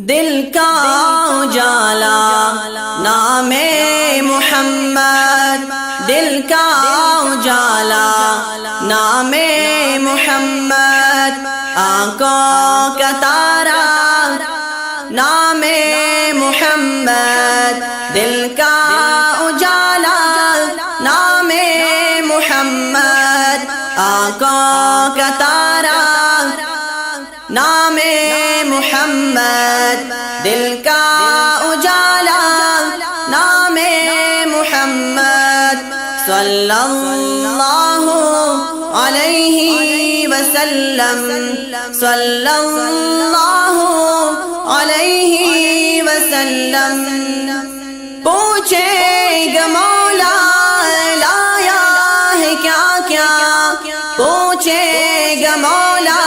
دل کا اجالا نام محمد، دل کا اجالا نام محمد، آنکھوں کا تارا نام محمد، دل کا اجالا نام محمد، آنکھوں کا تارا نام محمد، دل کا اجالا نام محمد، صلی اللہ علیہ وسلم، صلی اللہ علیہ وسلم۔ پوچھے گا مولا لایا ہے کیا کیا، پوچھے گا مولا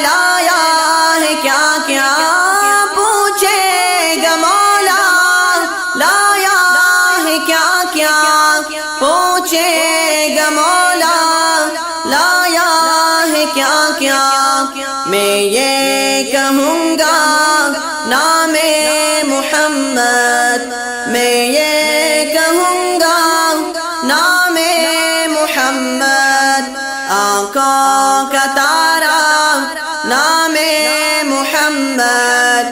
لایا ہے کیا کیا، پوچھے گا مولا لایا ہے کیا کیا، پوچھے گا مولا لایا ہے کیا کیا۔ میں یہ کہوں گا نام محمد، میں یہ کہوں گا نام محمد، آنکھوں کا تارا نام محمد،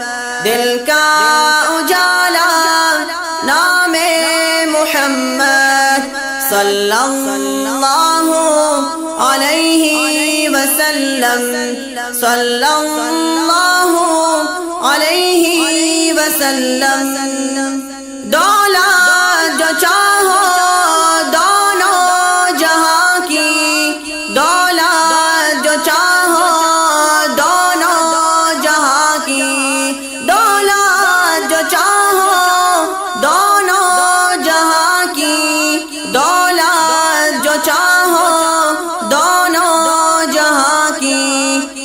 دل کا اجالا نام محمد، صلی اللہ علیہ وسلم، صلی اللہ علیہ وسلم۔ دولت جو چاہو دونوں جہاں کی، دولت جو چاہو دونوں جہاں کی، دولت جو چاہو دونوں جہاں کی، دولت جو چاہو دونوں جہاں کی،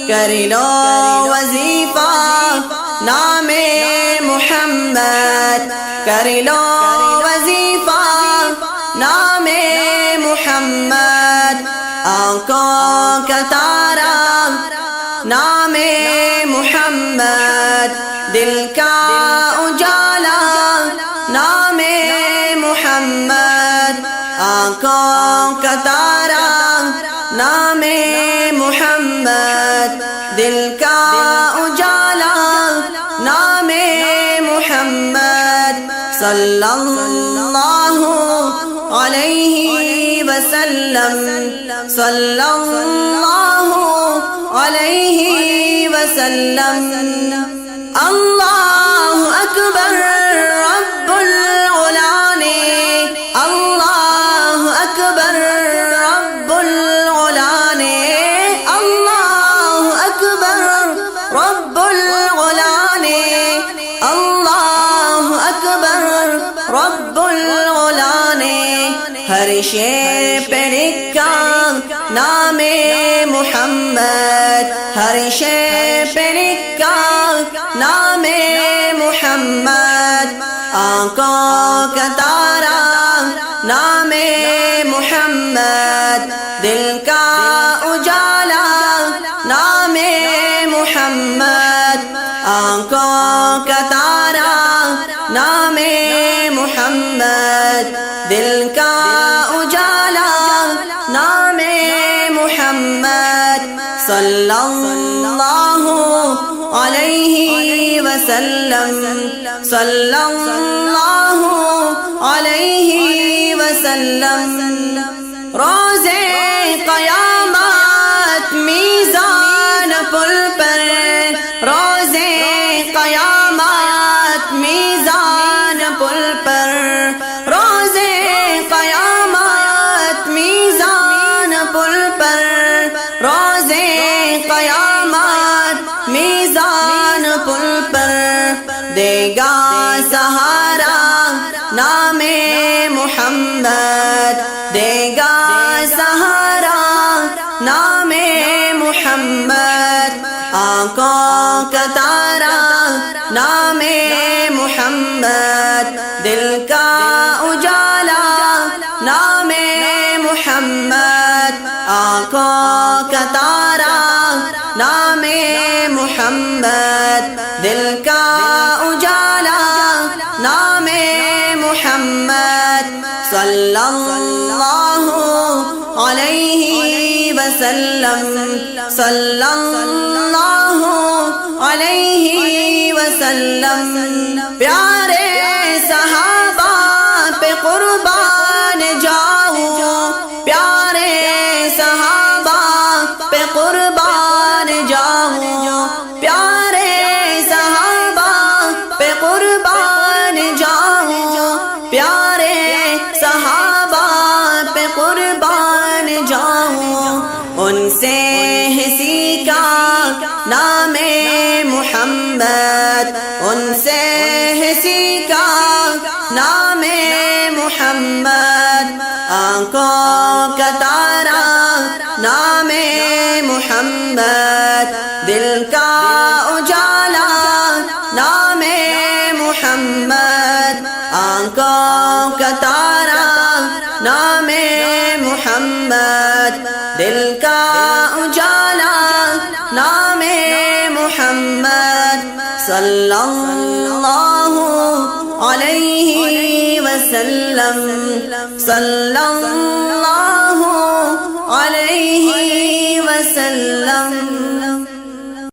کر لو وظیفہ نام محمد، کر لو وظیفہ نام محمد، آنکھوں کا تارا نام محمد، دل کا اجالا نام محمد، آنکھوں کا تارا نام محمد، دل کا اجالا نام محمد، صلی اللہ علیہ وسلم، صلی اللہ علیہ وسلم۔ اللہ اکبر رب العلا نے، اللہ اکبر رب العلا نے، اللہ اکبر رب العلا نے، اللہ اکبر رب العلا نے، ہر شے پہ لکھا نام محمد، ہر شے پہ لکھا نام محمد، آنکھوں کا تارا نام محمد، دل کا اجالا نام محمد، آنکھوں کا تارا نام محمد، دل کا اجالا نام محمد، صلی اللہ علیہ وسلم، صلی اللہ علیہ وسلم۔ روزے قیامت میزان پل پر، روزے قیامت میزان پل پر، روزے قیامت میزان پل پر، روزے قیامت میزان پل پر، دے گا سہارا نام محمد، دے گا سہارا نام محمد، آنکھوں کا تارا نام محمد، دل کا اجالا نام محمد، آنکھوں کا تارا نام محمد، دل کا اجالا نام محمد صلی اللہ علیہ وسلم صلی اللہ علیہ وسلم پیارے صحابہ پہ قربان جاؤں پیارے صحابہ پہ قربان جاؤں پیارے صحابہ پہ قربان جاؤں پیارے صحابہ پہ قربان جاؤں ان سے ہے سیکھا نام محمد ان سے ہے سیکھا نام محمد آنکھوں کا تارا نام محمد دل کا اجالا نام محمد آنکھوں کا تارا نام محمد دل کا اجالا نام محمد صلی اللہ علیہ وسلم صلی اللہ علیہ وسلم